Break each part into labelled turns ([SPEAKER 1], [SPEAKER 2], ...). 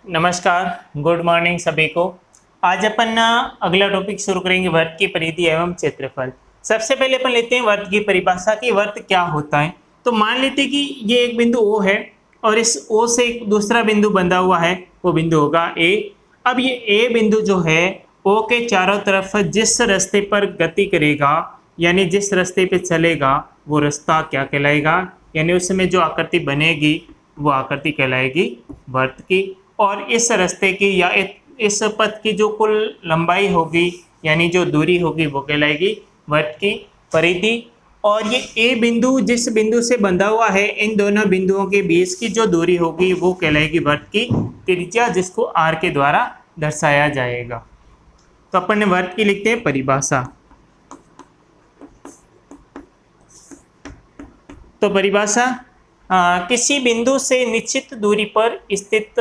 [SPEAKER 1] नमस्कार, good morning सभी को। आज अपन अगला टॉपिक शुरू करेंगे वर्त की परिधि एवं क्षेत्रफल। सबसे पहले अपन लेते हैं वर्त की परिभाषा कि वर्त क्या होता है। तो मान लेते हैं कि ये एक बिंदु O है और इस O से एक दूसरा बिंदु बंधा हुआ है, वो बिंदु होगा A। अब ये A बिंदु जो है O के चारों तरफ जिस रास्ते पर गति करेगा, यानी जिस रास्ते पे चलेगा, वो रास्ता क्या कहलाएगा, यानी उसमें जो आकृति बनेगी वो आकृति कहलाएगी वर्त की। और इस रास्ते की या इस पथ की जो कुल लंबाई होगी यानी जो दूरी होगी वो कहलाएगी वर्त की परिधि। और ये ए बिंदु जिस बिंदु से बंधा हुआ है, इन दोनों बिंदुओं के बीच की जो दूरी होगी वो कहलाएगी वर्त की त्रिज्या, जिसको आर के द्वारा दर्शाया जाएगा। तो अपन ने वर्त की लिखते हैं परिभाषा। तो परिभाषा किसी बिंदु से निश्चित दूरी पर स्थित,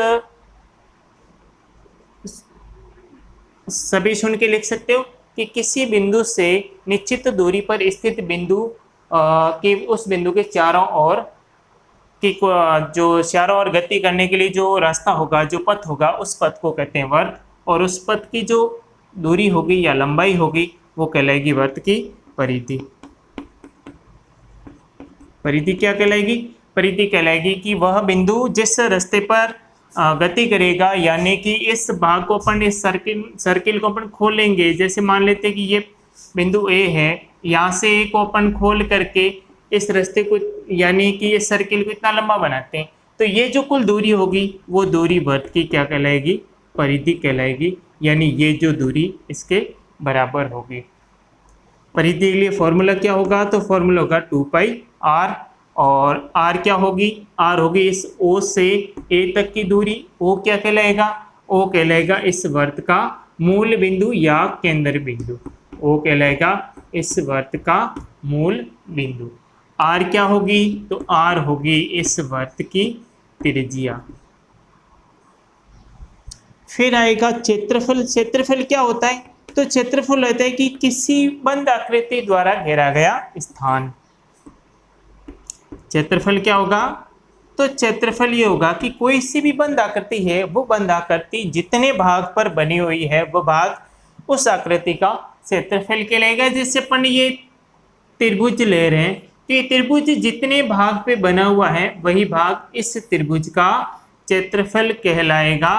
[SPEAKER 1] सभी सुन के लिख सकते हो कि किसी बिंदु से निश्चित दूरी पर स्थित बिंदु कि उस बिंदु के चारों ओर की जो चारों ओर गति करने के लिए जो रास्ता होगा, जो पथ होगा, उस पथ को कहते हैं वर्त। और उस पथ की जो दूरी होगी या लंबाई होगी वो कहलाएगी वर्त की परिधि। परिधि क्या कहलाएगी? परिधि कहलाएगी कि वह बिंदु जिस रास्ते पर गति करेगा, यानी कि इस भाग को अपन, इस सर्किल को अपन खोलेंगे। जैसे मान लेते हैं कि ये बिंदु A है, यहाँ से A को अपन खोल करके इस रास्ते को, यानी कि इस सर्किल को इतना लंबा बनाते हैं, तो ये जो कुल दूरी होगी वो दूरी वर्त की क्या कहलाएगी? परिधि कहलाएगी। यानी ये जो दूरी इसके बराबर होगी। परिधि के लिए फॉर्मूला क्या होगा? तो फॉर्मूला होगा 2πr। और R क्या होगी? R होगी इस O से A तक की दूरी। O क्या कहलाएगा? O कहलाएगा इस वर्त का मूल बिंदु या केंद्र बिंदु। O कहलाएगा इस वर्त का मूल बिंदु। R क्या होगी? तो R होगी इस वर्त की त्रिज्या। फिर आएगा क्षेत्रफल। क्षेत्रफल क्या होता है? तो क्षेत्रफल होता है कि किसी बंद आकृति द्वारा घेरा गया स्थान। क्षेत्रफल क्या होगा? तो क्षेत्रफल ये होगा कि कोई सी भी बंद आकृति है, वो बंद आकृति जितने भाग पर बनी हुई है वो भाग उस आकृति का क्षेत्रफल कहलाएगा। जैसे अपन ये त्रिभुज ले रहे हैं, तो ये त्रिभुज जितने भाग पे बना हुआ है वही भाग इस त्रिभुज का क्षेत्रफल कहलाएगा।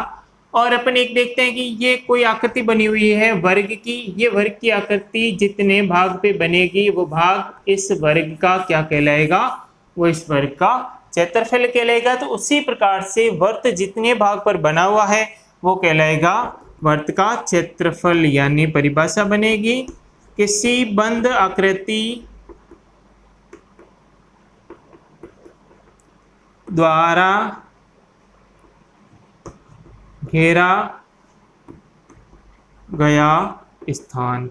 [SPEAKER 1] और अपन एक देखते हैं कि ये कोई आकृति बनी हुई है वर्ग की, ये वर्ग की आकृति जितने भाग पे बनेगी वो भाग इस वर्ग का क्या कहलाएगा? वो इस वर्ग का क्षेत्रफल कहलाएगा। तो उसी प्रकार से वर्त जितने भाग पर बना हुआ है वो कहलाएगा वर्त का क्षेत्रफल। यानी परिभाषा बनेगी किसी बंद आकृति द्वारा घेरा गया स्थान।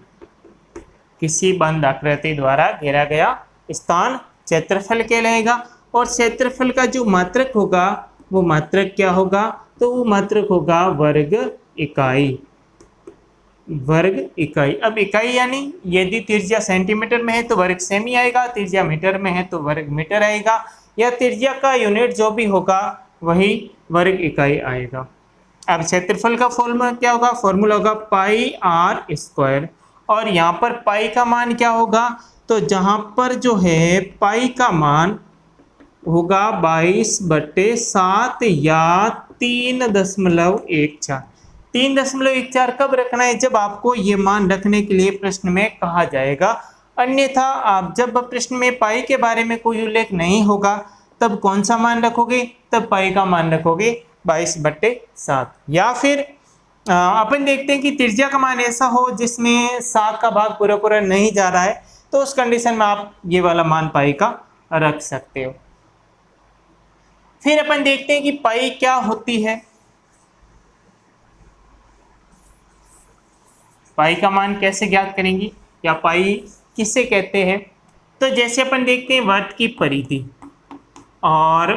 [SPEAKER 1] किसी बंद आकृति द्वारा घेरा गया स्थान क्षेत्रफल कहलाएगा। और क्षेत्रफल का जो मात्रक होगा वो मात्रक क्या होगा? तो वो मात्रक होगा वर्ग इकाई। वर्ग इकाई। अब इकाई यानी यदि त्रिज्या सेंटीमीटर में है तो वर्ग सेमी आएगा, त्रिज्या मीटर में है तो वर्ग मीटर आएगा, या त्रिज्या का यूनिट जो भी होगा वही वर्ग इकाई आएगा। अब क्षेत्रफल का फॉर्मूला क्या होगा? फॉर्मूला होगा πr²। और यहाँ पर पाई का मान क्या होगा? तो जहाँ पर जो है पाई का मान होगा 22/7 या 3.14। 3.14 कब रखना है? जब आपको ये मान रखने के लिए प्रश्न में कहा जाएगा। अन्यथा आप जब प्रश्न में पाई के बारे में कोई उल्लेख नहीं होगा तब कौन सा मान रखोगे? तब पाई का मान रखोगे 22/7। या फिर अपन देखते हैं कि त्रिज्या का मान ऐसा हो जिसमें 7 का भाग पूरा पूरा नहीं जा रहा है, तो उस कंडीशन में आप ये वाला मान पाई का रख सकते हो। फिर अपन देखते हैं कि पाई क्या होती है। पाई का मान कैसे ज्ञात करेंगे या पाई किसे कहते हैं? तो जैसे अपन देखते हैं वर्त की परिधि, और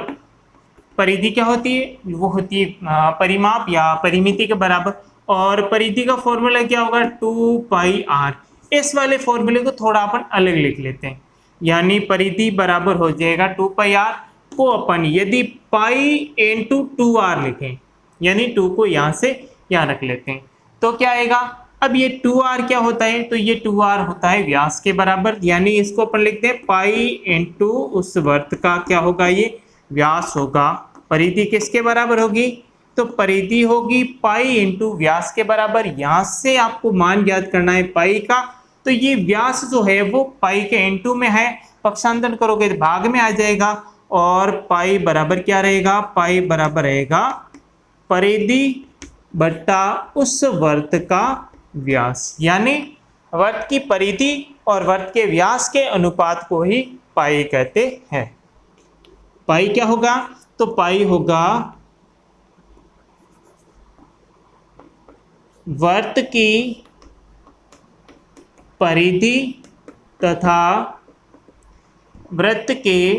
[SPEAKER 1] परिधि क्या होती है? वो होती है परिमाप या परिमिति के बराबर। और परिधि का फॉर्मूला क्या होगा? 2πr। इस वाले फॉर्मूले को थोड़ा अपन अलग लिख लेते हैं, यानी परिधि बराबर हो जाएगा 2πr को अपन यदि पाई इंटू 2r लिखें, यानी 2 को यहाँ से यहाँ रख लेते हैं तो क्या आएगा। अब ये 2r क्या होता है, तो ये 2r होता है व्यास के बराबर, यानी इसको अपन लिखते हैं पाई इंटू उस वर्त का क्या होगा, ये व्यास होगा। परिधि किसके बराबर होगी, तो परिधि होगी पाई इंटू व्यास के बराबर। यहाँ से आपको मान ज्ञात करना है पाई का, तो ये व्यास जो है वो पाई के इंटू में है, पक्षांतर करोगे तो भाग में आ जाएगा और पाई बराबर क्या रहेगा, पाई बराबर रहेगा परिधि बट्टा उस वर्त का व्यास, यानी वर्त की परिधि और वर्त के व्यास के अनुपात को ही पाई कहते हैं। पाई क्या होगा, तो पाई होगा वर्त की परिधि तथा वृत्त के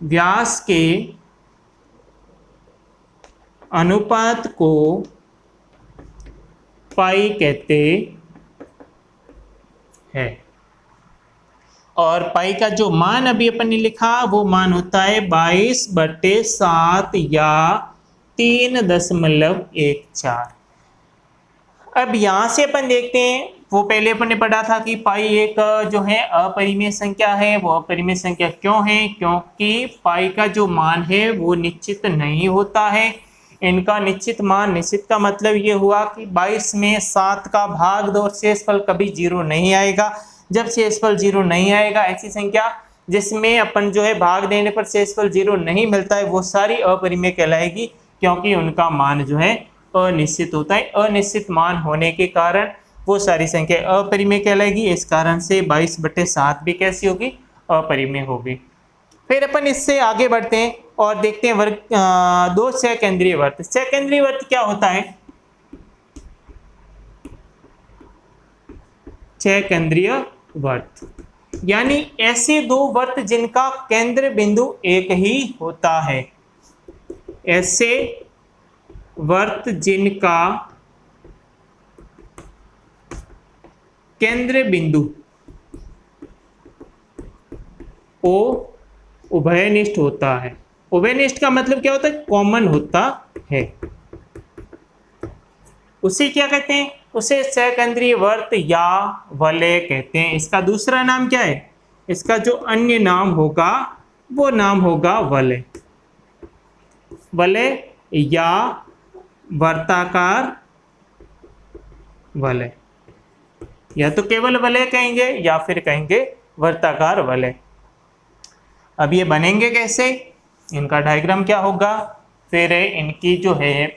[SPEAKER 1] व्यास के अनुपात को पाई कहते हैं। और पाई का जो मान अभी अपन ने लिखा वो मान होता है 22/7 या 3.14। अब यहाँ से अपन देखते हैं, वो पहले अपन ने पढ़ा था कि पाई एक जो है अपरिमेय संख्या है। वो अपरिमेय संख्या क्यों है, क्योंकि पाई का जो मान है वो निश्चित नहीं होता है। इनका निश्चित मान, निश्चित का मतलब ये हुआ कि 22 में 7 का भाग दो, शेषफल कभी 0 नहीं आएगा। जब शेषफल 0 नहीं आएगा, ऐसी संख्या जिसमें अपन जो है भाग देने पर शेषफल 0 नहीं मिलता है, वो सारी अपरिमेय कहलाएगी, क्योंकि उनका मान जो है अनिश्चित होता है। अनिश्चित मान होने के कारण वो सारी संख्या अपरिमेय कहलाएगी। इस कारण से 22/7 भी कैसी होगी, अपरिमेय होगी। फिर अपन इससे आगे बढ़ते हैं और देखते हैं वर्ग 2 सकेंद्रीय वर्त। सकेंद्रीय वर्त क्या होता है, सकेंद्रीय वर्त यानी ऐसे दो वर्त जिनका केंद्र बिंदु एक ही होता है। ऐसे वर्त जिनका केंद्र बिंदु ओ उभयनिष्ठ होता है। उभयनिष्ठ का मतलब क्या होता है, कॉमन होता है। उसे क्या कहते हैं, उसे सकेंद्रीय वर्त या वलय कहते हैं। इसका दूसरा नाम क्या है, इसका जो अन्य नाम होगा वो नाम होगा वलय। वलय या वर्ताकार वलय, या तो केवल वलय कहेंगे या फिर कहेंगे वर्ताकार वलय। अब ये बनेंगे कैसे, इनका डायग्राम क्या होगा, फिर इनकी जो है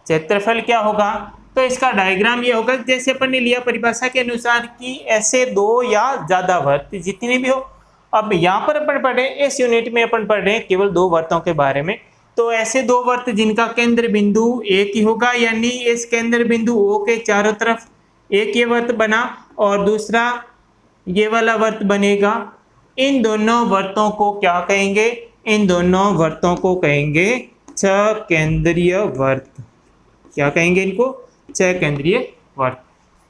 [SPEAKER 1] क्षेत्रफल क्या होगा। तो इसका डायग्राम ये होगा, जैसे अपन ने लिया परिभाषा के अनुसार कि ऐसे दो या ज्यादा वर्त जितने भी हो। अब यहाँ पर अपन पढ़े, इस यूनिट में अपन पढ़ रहे हैं केवल दो वर्तों के बारे में। तो ऐसे दो वर्त जिनका केंद्र बिंदु एक ही होगा, यानी इस केंद्र बिंदु O के चारों तरफ एक ये वर्त बना और दूसरा ये वाला वर्त बनेगा। इन दोनों वर्तों को क्या कहेंगे, इन दोनों वर्तों को कहेंगे सकेंद्रीय वर्त। क्या कहेंगे इनको, सकेंद्रीय वर्त।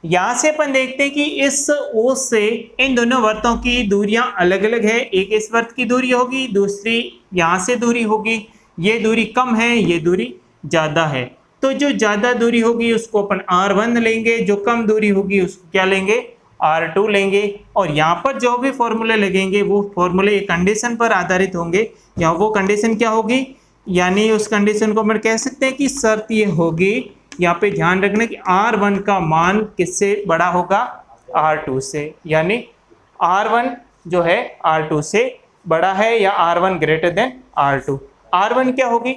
[SPEAKER 1] यहाँ से अपन देखते हैं कि इस O से इन दोनों वर्तों की दूरियां अलग अलग है। एक इस वर्त की दूरी होगी, दूसरी यहाँ से दूरी होगी। ये दूरी कम है, ये दूरी ज़्यादा है। तो जो ज़्यादा दूरी होगी उसको अपन R1 लेंगे, जो कम दूरी होगी उसको क्या लेंगे, R2 लेंगे। और यहाँ पर जो भी फॉर्मूले लगेंगे वो फॉर्मूले एक कंडीशन पर आधारित होंगे। या वो कंडीशन क्या होगी, यानी उस कंडीशन को अपन कह सकते हैं कि शर्त ये होगी, यहाँ पे ध्यान रखना कि R1 का मान किससे बड़ा होगा, R2 से। यानी R1 जो है R2 से बड़ा है या R1 greater than R2। R1 क्या होगी,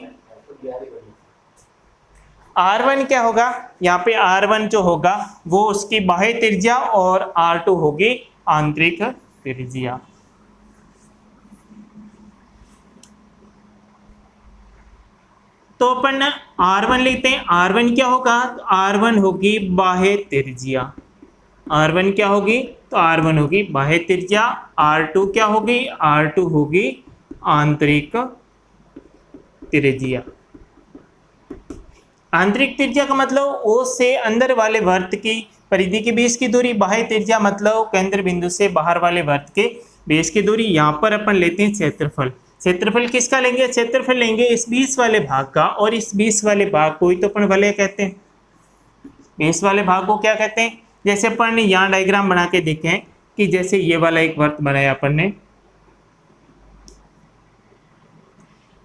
[SPEAKER 1] R1 क्या होगा, यहाँ पे R1 जो होगा वो उसकी बाह्य त्रिज्या और R2 होगी आंतरिक त्रिज्या। तो अपन R1 लेते हैं। R1 क्या होगा, तो R1 होगी बाह्य त्रिज्या। R1 क्या होगी, तो R1 होगी बाह्य त्रिज्या। R2 क्या होगी, R2 होगी आंतरिक त्रिज्या। आंतरिक त्रिज्या का मतलब O से अंदर वाले वर्त की परिधि के बीच की दूरी। बाह्य त्रिज्या मतलब केंद्र बिंदु से बाहर वाले वर्त के बीच की दूरी। यहाँ पर अपन लेते हैं क्षेत्रफल। क्षेत्रफल किसका लेंगे? क्षेत्रफल लेंगे इस 20 वाले भाग का, और इस 20 वाले भाग को ही तो अपन वलय कहते हैं। 20 वाले भाग को क्या कहते हैं? जैसे अपन ने यहाँ डायग्राम बना के देखें कि जैसे ये वाला एक वर्त बनाया अपन ने,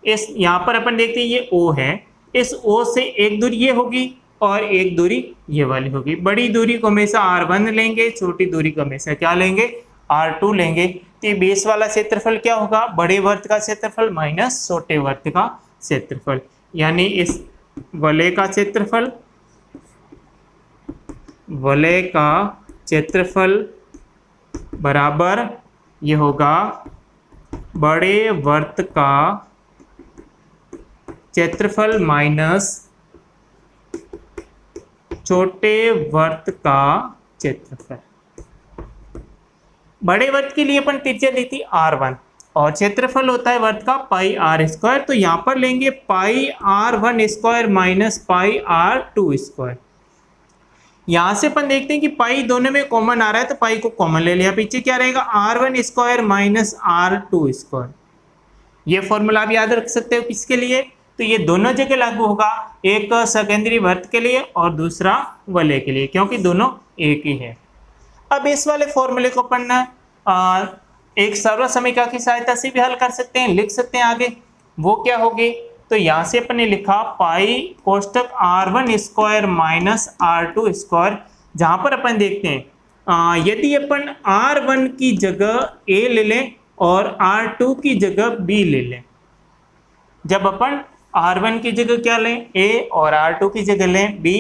[SPEAKER 1] इस यहाँ पर अपन देखते हैं ये O है, इस O से एक दूरी ये होगी और एक दूरी ये वाली होगी। बड़ी दूरी को हमेशा R1 लेंगे, छोटी दूरी को हमेशा क्या लेंगे? R2 लेंगे। तो ये 20 वाला क्षेत्रफल क्या होगा? बड़े वर्त का क्षेत्रफल माइनस छोटे वर्त का क्षेत्रफल, यानी इस वलय का क्षेत्रफल, वलय का क्षेत्रफल बराबर ये होगा बड़े वर्त का क्षेत्रफल माइनस छोटे वर्त का क्षेत्रफल। बड़े वर्त के लिए अपन त्रिज्या ली थी R1 और क्षेत्रफल होता है वर्त का पाई आर स्क्वायर, तो यहां पर लेंगे पाई R1 square minus pi R2 square. यहां से अपन देखते हैं कि पाई दोनों में कॉमन आ रहा है, तो पाई को कॉमन ले लिया, पीछे क्या रहेगा? R1 square minus R2 square. ये फॉर्मूला आप याद रख सकते हो किसके लिए? तो ये दोनों जगह लागू होगा, एक सकेंद्रीय वर्त के लिए और दूसरा वलय के लिए, क्योंकि दोनों एक ही है। अब इस वाले फॉर्मूले को अपन एक सर्व समीकरण की सहायता से भी हल कर सकते हैं, लिख सकते हैं आगे। वो क्या होगी? तो यहाँ से अपन ने लिखा पाई कोष्टक R1 square minus R2 square, जहाँ पर अपन देखते हैं यदि अपन R1 की जगह A ले लें और R2 की जगह B ले लें, जब अपन R1 की जगह क्या लें? A और R2 की जगह लें B,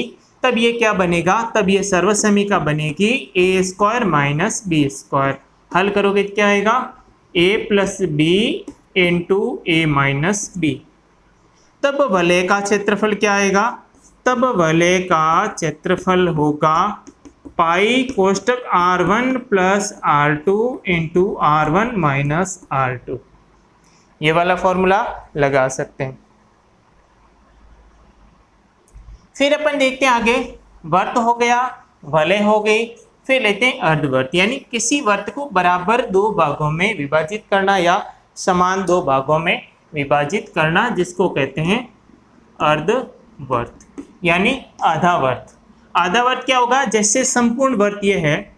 [SPEAKER 1] तब ये क्या बनेगा? तब ये सर्व समीकरण बनेगी A square minus B square. हल करोगे क्या आएगा? A plus B into A minus B। तब वलय का क्षेत्रफल क्या आएगा? तब वलय का क्षेत्रफल होगा पाई कोष्टक R1 plus R2 into R1 minus R2। ये वाला फॉर्मूला लगा सकते हैं। फिर अपन देखते हैं आगे, वर्त हो गया, वलय हो गई, फिर लेते हैं अर्धवर्त, यानी किसी वर्त को बराबर दो भागों में विभाजित करना या समान दो भागों में विभाजित करना, जिसको कहते हैं अर्धवर्त यानी आधा वर्त। आधा वर्त क्या होगा? जैसे संपूर्ण वर्त ये है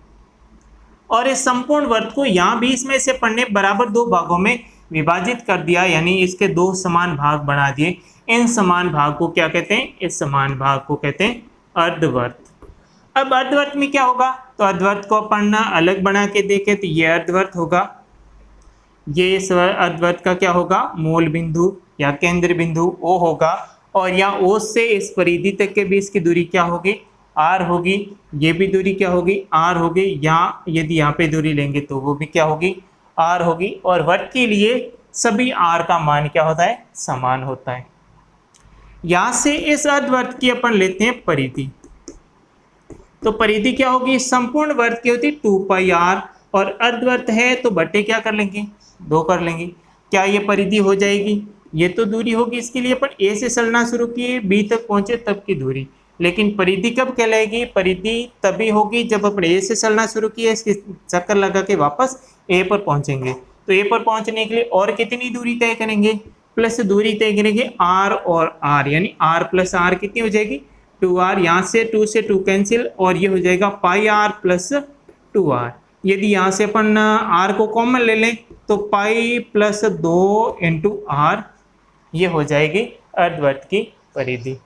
[SPEAKER 1] और इस संपूर्ण वर्त को यहाँ भी इसमें से पढ़ने बराबर दो भागों में विभाजित कर दिया, यानी इसके दो समान भाग बना दिए। इन समान भाग को क्या कहते हैं? इस समान भाग को कहते हैं अर्धवर्त। अब अर्धवर्त में क्या होगा? तो अर्धवर्त को अपन अलग बना के देखें तो ये अर्धवर्त होगा, ये इस अर्धवर्त का क्या होगा? मूल बिंदु या केंद्र बिंदु O होगा, और यहाँ O से इस परिधि तक के बीच की दूरी क्या होगी? R होगी। ये भी दूरी क्या होगी? R होगी। यहाँ यदि यहाँ पे दूरी लेंगे तो वो भी क्या होगी? R होगी। और वर्त के लिए सभी R का मान क्या होता है? समान होता है। यहाँ से इस अर्धवर्त की अपन लेते हैं परिधि, तो परिधि क्या होगी? संपूर्ण वर्त की होती 2 पाई R, और अर्धवर्त है तो बट्टे क्या कर लेंगे? 2 कर लेंगे। क्या ये परिधि हो जाएगी? ये तो दूरी होगी, इसके लिए अपन A से चलना शुरू किए, B तक पहुंचे तब की दूरी। लेकिन परिधि कब कहलाएगी? परिधि तभी होगी जब अपन A से चलना शुरू किए, इसकी चक्कर लगा के वापस A पर पहुंचेंगे। तो A पर पहुंचने के लिए और कितनी दूरी तय करेंगे? प्लस दूरी तय करेंगे R और R, यानी R प्लस R कितनी हो जाएगी? 2R। यहाँ से 2 से 2 कैंसिल, और ये हो जाएगा पाई R प्लस 2R। यदि यहाँ से अपन R को कॉमन ले लें तो पाई प्लस 2 इंटू R, ये हो जाएगी अर्धवर्त की परिधि।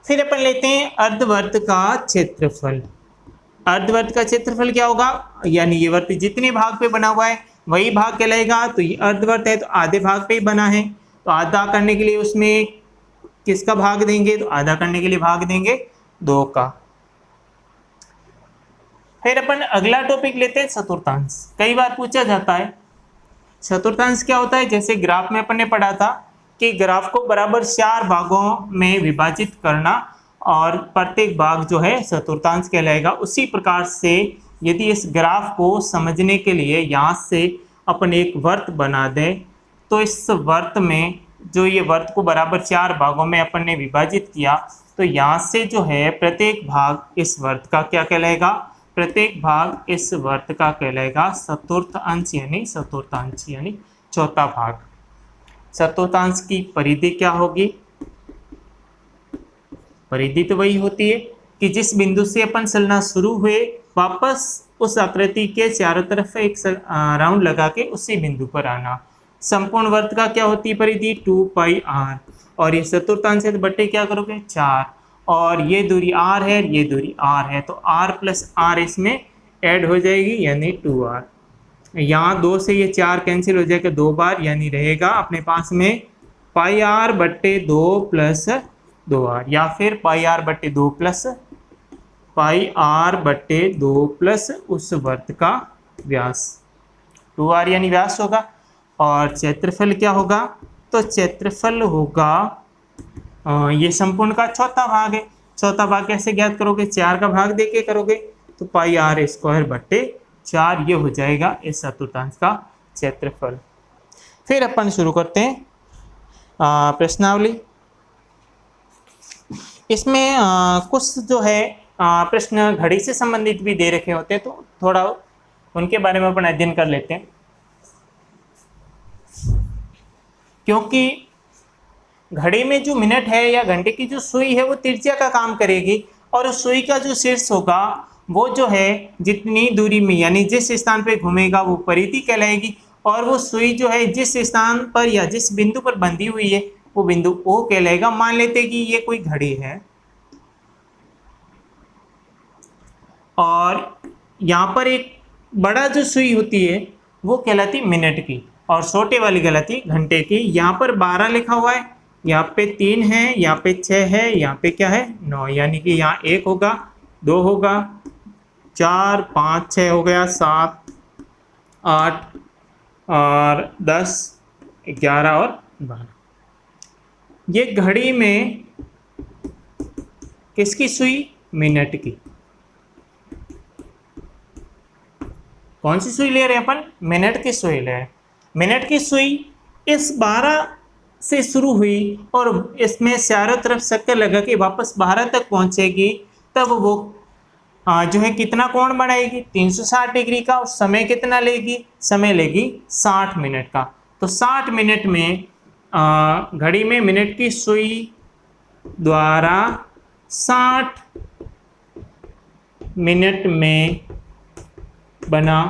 [SPEAKER 1] फिर अपन लेते हैं अर्धवर्त का क्षेत्रफल। अर्धवर्त का क्षेत्रफल क्या होगा? यानी ये वर्त जितने भाग पे बना हुआ है वही भाग कहलाएगा। तो ये अर्धवर्त है तो आधे भाग पे ही बना है, तो आधा करने के लिए उसमें किसका भाग देंगे? तो आधा करने के लिए भाग देंगे 2 का। फिर अपन अगला टॉपिक लेते हैं चतुर्थांश। कई बार पूछा जाता है चतुर्थांश क्या होता है? जैसे ग्राफ में अपन ने पढ़ा था कि ग्राफ को बराबर 4 भागों में विभाजित करना और प्रत्येक भाग जो है चतुर्थांश कहलाएगा। उसी प्रकार से यदि इस ग्राफ को समझने के लिए यहाँ से अपन एक वर्त बना दें, तो इस वर्त में जो ये वर्त को बराबर 4 भागों में अपन ने विभाजित किया, तो यहाँ से जो है प्रत्येक भाग इस वर्त का क्या कहलाएगा? प्रत्येक भाग इस वर्त का कहलाएगा चतुर्थांश, यानी चतुर्थांश यानी चौथा भाग। चतुर्थांश की परिधि क्या होगी? परिधि तो वही होती है कि जिस बिंदु से अपन चलना शुरू हुए वापस उस आकृति के चारों तरफ एक राउंड लगा के उसी बिंदु पर आना। संपूर्ण वर्त का क्या होती है परिधि? 2πr। और ये चतुर्थांश है तो बट्टे क्या करोगे? 4। और ये दूरी r है, ये दूरी r है, तो r प्लस r इसमें ऐड हो जाएगी यानी 2r। यहाँ 2 से ये 4 कैंसिल हो जाएगा 2 बार, यानी रहेगा अपने पास में πr बट्टे 2 प्लस 2r, या फिर πr बट्टे 2 प्लस πr बट्टे 2 प्लस उस वर्त का व्यास 2r यानी व्यास होगा। और क्षेत्रफल क्या होगा? तो क्षेत्रफल होगा ये संपूर्ण का चौथा भाग है। चौथा भाग कैसे ज्ञात करोगे? 4 का भाग देके करोगे, तो πr² बट्टे 4 ये हो जाएगा इस चतुर्थांश का क्षेत्रफल। फिर अपन शुरू करते हैं प्रश्नावली। इसमें कुछ जो है प्रश्न घड़ी से संबंधित भी दे रखे होते हैं, तो थोड़ा उनके बारे में अपन अध्ययन कर लेते हैं। क्योंकि घड़ी में जो मिनट है या घंटे की जो सुई है वो त्रिज्या का काम करेगी, और उस सुई का जो शीर्ष होगा वो जो है जितनी दूरी में यानी जिस स्थान पे घूमेगा वो परिधि कहलाएगी, और वो सुई जो है जिस स्थान पर या जिस बिंदु पर बंधी हुई है वो बिंदु O कहलाएगा। मान लेते हैं कि ये कोई घड़ी है और यहाँ पर एक बड़ा जो सुई होती है वो कहलाती मिनट की और छोटे वाली कहलाती घंटे की। यहाँ पर 12 लिखा हुआ है, यहाँ पे 3 है, यहाँ पे 6 है, यहाँ पे क्या है 9, यानी कि यहाँ 1 होगा, 2 होगा, 4 5 6 हो गया, 7 8 और 10 11 और 12। ये घड़ी में किसकी सुई? मिनट की। कौन सी सुई ले रहे हैं अपन? मिनट की सुई ले रहे हैं। मिनट की सुई इस 12 से शुरू हुई और इसमें चारों तरफ चक्कर लगा के वापस 12 तक पहुंचेगी, तब वो जो है कितना कोण बनाएगी? 360 डिग्री का। और समय कितना लेगी? समय लेगी 60 मिनट का। तो 60 मिनट में घड़ी में मिनट की सुई द्वारा 60 मिनट में बना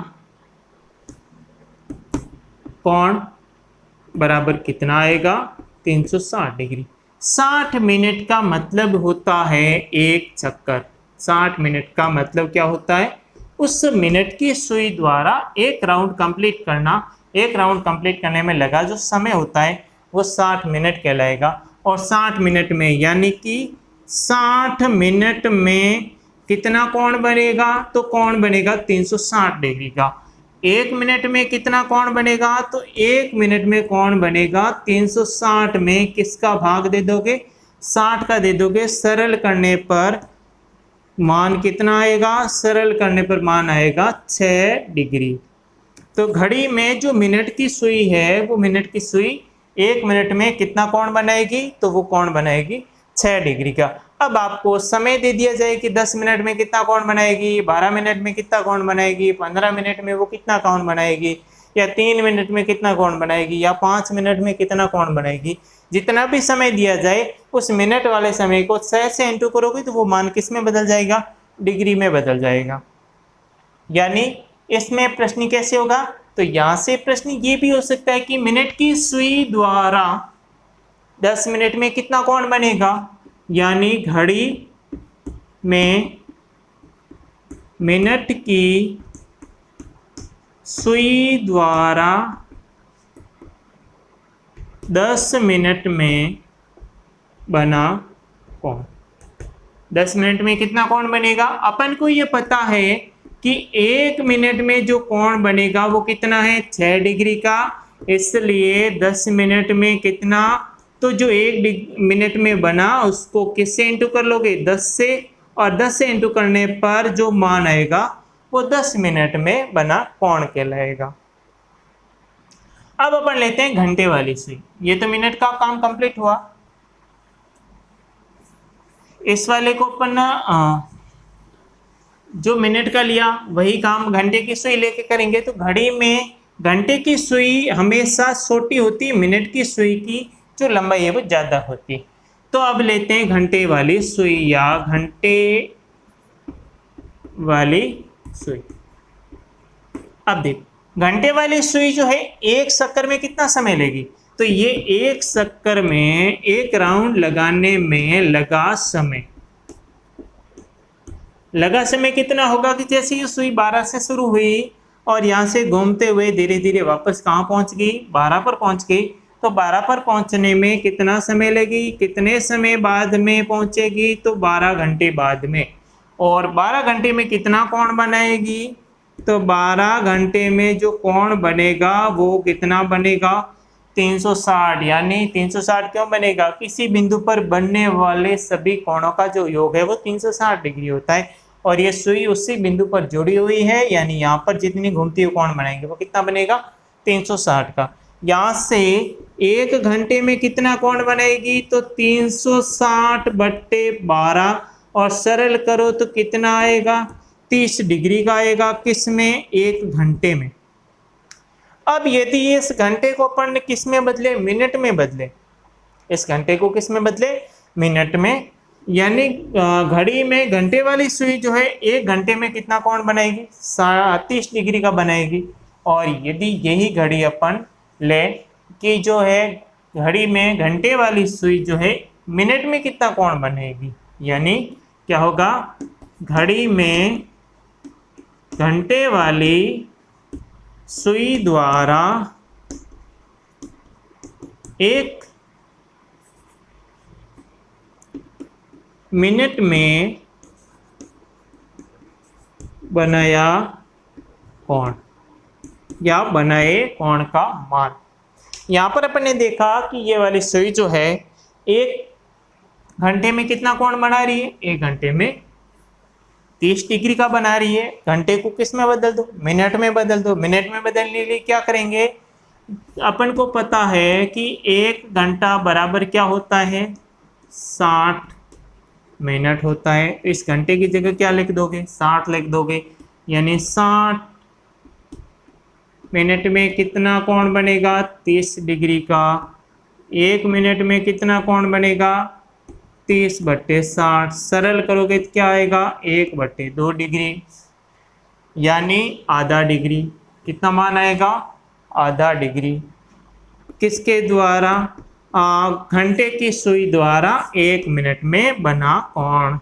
[SPEAKER 1] कोण बराबर कितना आएगा? 360 डिग्री। 60 मिनट का मतलब होता है एक चक्कर। 60 मिनट का मतलब क्या होता है? उस मिनट की सुई द्वारा एक राउंड कंप्लीट करना। एक राउंड कंप्लीट करने में लगा जो समय होता है वो 60 मिनट कहलाएगा। और 60 मिनट में यानी कि 60 मिनट में कितना कोण बनेगा? तो कोण बनेगा 360 डिग्री का। 1 मिनट में कितना कोण बनेगा? तो 1 मिनट में कोण बनेगा 360 में किसका भाग दे दोगे? 60 का दे दोगे। सरल करने पर मान कितना आएगा? सरल करने पर मान आएगा 6 डिग्री। तो घड़ी में जो मिनट की सुई है वो मिनट की सुई 1 मिनट में कितना कोण बनाएगी? तो वो कोण बनाएगी 6 डिग्री का। अब आपको समय दे दिया जाए कि 10 मिनट में कितना कोण बनाएगी, 12 मिनट में कितना कोण बनाएगी, 15 मिनट में वो कितना कोण बनाएगी, या 3 मिनट में कितना कोण बनाएगी, या 5 मिनट में कितना कोण बनाएगी। जितना भी समय दिया जाए उस मिनट वाले समय को 6 से इंटू करोगे तो वो मान किस में बदल जाएगा? डिग्री में बदल जाएगा। यानी इसमें प्रश्न कैसे होगा? तो यहाँ से प्रश्न ये भी हो सकता है कि मिनट की सुई द्वारा 10 मिनट में कितना कोण बनेगा, यानी घड़ी में मिनट की सुई द्वारा 10 मिनट में बना कोण। 10 मिनट में कितना कोण बनेगा? अपन को ये पता है कि 1 मिनट में जो कोण बनेगा वो कितना है? 6 डिग्री का। इसलिए 10 मिनट में कितना? तो जो 1 मिनट में बना उसको किससे इंटू कर लोगे? 10 से, और 10 से इंटू करने पर जो मान आएगा वो 10 मिनट में बना कोण कहलाएगा। अब अपन लेते हैं घंटे वाली सुई। ये तो मिनट का काम कंप्लीट हुआ। इस वाले को अपन जो मिनट का लिया वही काम घंटे की सुई लेके करेंगे। तो घड़ी में घंटे की सुई हमेशा छोटी होती है, मिनट की सुई की जो लंबाई है वो ज़्यादा होती है। तो अब लेते हैं घंटे वाली सुई या घंटे वाली सुई। अब देखो घंटे वाली सुई जो है एक चक्कर में कितना समय लेगी, तो ये एक चक्कर में एक राउंड लगाने में लगा समय कितना होगा कि जैसे ये सुई 12 से शुरू हुई और यहाँ से घूमते हुए धीरे धीरे वापस कहाँ पहुँच गई, 12 पर पहुँच गई। तो 12 पर पहुँचने में कितना समय लगेगी, कितने समय बाद में पहुँचेगी, तो 12 घंटे बाद में। और 12 घंटे में कितना कोण बनाएगी, तो 12 घंटे में जो कोण बनेगा वो कितना बनेगा, 360। यानी 360 क्यों बनेगा, किसी बिंदु पर बनने वाले सभी कोणों का जो योग है वो 360 डिग्री होता है और ये सुई उसी बिंदु पर जुड़ी हुई है, यानी यहाँ पर जितनी घूमती हुई कोण बनाएंगे वो कितना बनेगा, 360 का। यहाँ से एक घंटे में कितना कोण बनाएगी, तो 360/12 और सरल करो तो कितना आएगा, 30 डिग्री का आएगा। किस में, एक घंटे में। अब यदि इस घंटे को अपन किस में बदले, मिनट में बदले, इस घंटे को किस में बदले, मिनट में। यानी घड़ी में घंटे वाली सुई जो है एक घंटे में कितना कोण बनाएगी, 30 डिग्री का बनाएगी। और यदि यही घड़ी अपन ले कि जो है घड़ी में घंटे वाली सुई जो है मिनट में कितना कोण बनेगी, यानी क्या होगा, घड़ी में घंटे वाली सुई द्वारा एक मिनट में बनाया कोण या बनाए कोण का मान। यहाँ पर अपन ने देखा कि ये वाली सुई जो है एक घंटे में कितना कोण बना रही है, एक घंटे में 30 डिग्री का बना रही है। घंटे को किस में बदल दो, मिनट में बदल दो। मिनट में बदलने के लिए क्या करेंगे, अपन को पता है कि एक घंटा बराबर क्या होता है, 60 मिनट होता है। इस घंटे की जगह क्या लिख दोगे, 60 लिख दोगे। यानी 60 मिनट में कितना कोण बनेगा, 30 डिग्री का। एक मिनट में कितना कोण बनेगा, 30/60। सरल करोगे तो क्या आएगा, 1/2 डिग्री, यानी आधा डिग्री। कितना मान आएगा, आधा डिग्री। किसके द्वारा, घंटे की सुई द्वारा एक मिनट में बना कोण।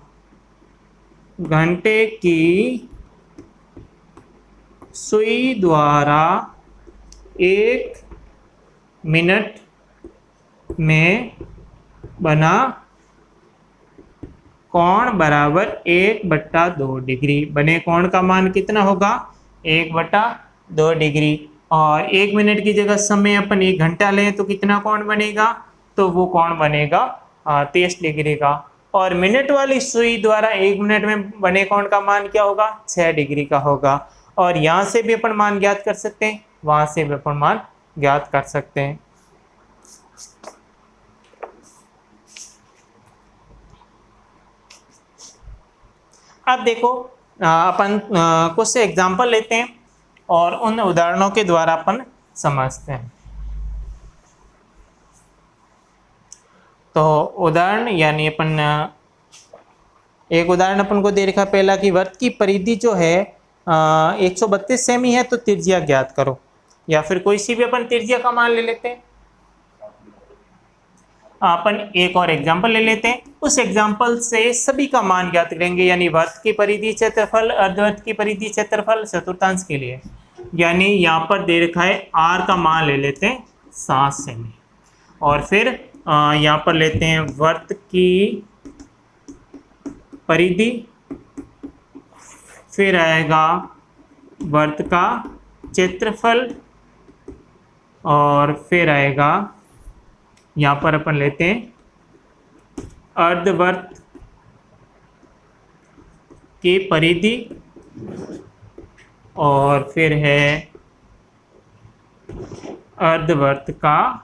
[SPEAKER 1] घंटे की सुई द्वारा एक मिनट में बना कोण बराबर 1/2 डिग्री। बने कोण का मान कितना होगा, 1/2 डिग्री। और एक मिनट की जगह समय अपन 1 घंटा लें तो कितना कोण बनेगा, तो वो कोण बनेगा 30 डिग्री का। और मिनट वाली सुई द्वारा एक मिनट में बने कोण का मान क्या होगा, 6 डिग्री का होगा। और यहाँ से भी अपन मान ज्ञात कर सकते हैं, वहाँ से भी अपन मान ज्ञात कर सकते हैं। अब देखो अपन कुछ एग्जाम्पल लेते हैं और उन उदाहरणों के द्वारा अपन समझते हैं। तो उदाहरण यानी अपन एक उदाहरण अपन को दे रखा पहला कि वृत्त की परिधि जो है 132 सेमी है, तो त्रिज्या ज्ञात करो। या फिर कोई सी भी अपन त्रिज्या का मान ले लेते हैं। अपन एक और एग्जाम्पल ले लेते हैं, उस एग्जाम्पल से सभी का मान ज्ञात करेंगे। यानी वृत्त की परिधि क्षेत्रफल, अर्धवृत्त की परिधि क्षेत्रफल, चतुर्थांश के लिए। यानी यहाँ पर दे रखा है आर का मान ले लेते हैं 7 सेमी। और फिर यहाँ पर लेते हैं वृत्त की परिधि, फिर आएगा वृत्त का क्षेत्रफल, और फिर आएगा यहाँ पर अपन लेते हैं अर्धवृत्त की परिधि, और फिर है अर्धवृत्त का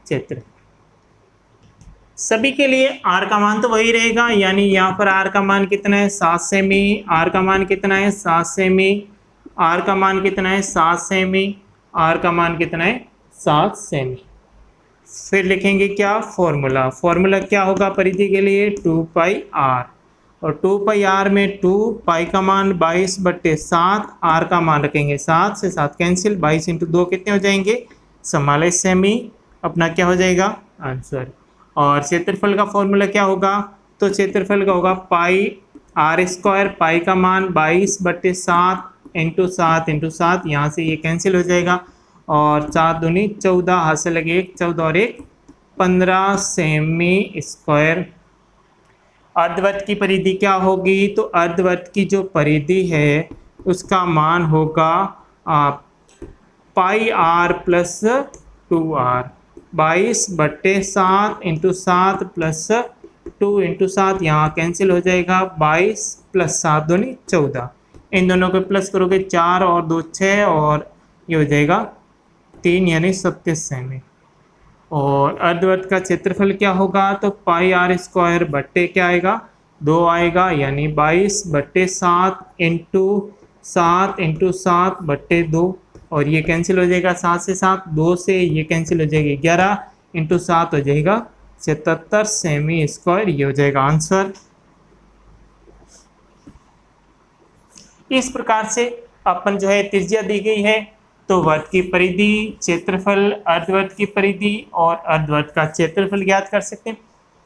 [SPEAKER 1] क्षेत्र। सभी के लिए आर का मान तो वही रहेगा। यानी यहाँ पर आर का मान कितना है, 7 सेमी। आर का मान कितना है, 7 सेमी। आर का मान कितना है 7 सेमी, आर का मान कितना है 7 सेमी। फिर लिखेंगे क्या फॉर्मूला, फॉर्मूला क्या होगा परिधि के लिए 2 पाई आर, और 2 पाई आर में 2 पाई का मान 22/7, आर का मान रखेंगे 7 से 7 कैंसिल, 22 इंटू 2 कितने हो जाएंगे 44 सेमी, अपना क्या हो जाएगा आंसर। और क्षेत्रफल का फॉर्मूला क्या होगा, तो क्षेत्रफल का होगा पाई आर स्क्वायर, पाई का मान 22/7 इंटू 7 इंटू 7, यहाँ से ये कैंसिल हो जाएगा, और 7 दूनी 14, हाथ से लगे 1, 14 और 1 15 सेमी स्क्वायर। अर्धवृत्त की परिधि क्या होगी, तो अर्धवृत्त की जो परिधि है उसका मान होगा pi r plus 2r, 22/7 into 7 plus 2 into 7, यहाँ कैंसिल हो जाएगा, 22 प्लस 7 दूनी 14, इन दोनों को प्लस करोगे 4 और 2 6, और ये हो जाएगा 3 यानी 37 सेमी। और अर्धवृत्त का क्षेत्रफल क्या होगा, तो पाई आर स्क्वायर बट्टे क्या आएगा 2 आएगा, यानी 22/7 इंटू 7 इंटू 7 बट्टे 2, और ये कैंसिल हो जाएगा 7 से 7, 2 से ये कैंसिल हो जाएगी 11 इंटू 7 हो जाएगा 77 सेमी स्क्वायर, ये हो जाएगा आंसर। इस प्रकार से अपन जो है त्रिज्या दी गई है, तो वृत्त की परिधि, क्षेत्रफल, अर्धवृत्त की परिधि और अर्धवृत्त का क्षेत्रफल ज्ञात कर सकते हैं।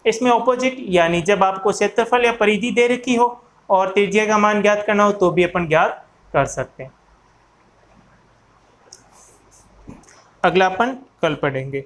[SPEAKER 1] इसमें ऑपोजिट यानी जब आपको क्षेत्रफल या परिधि दे रखी हो और त्रिज्या का मान ज्ञात करना हो तो भी अपन ज्ञात कर सकते हैं। अगला अपन कल पढ़ेंगे।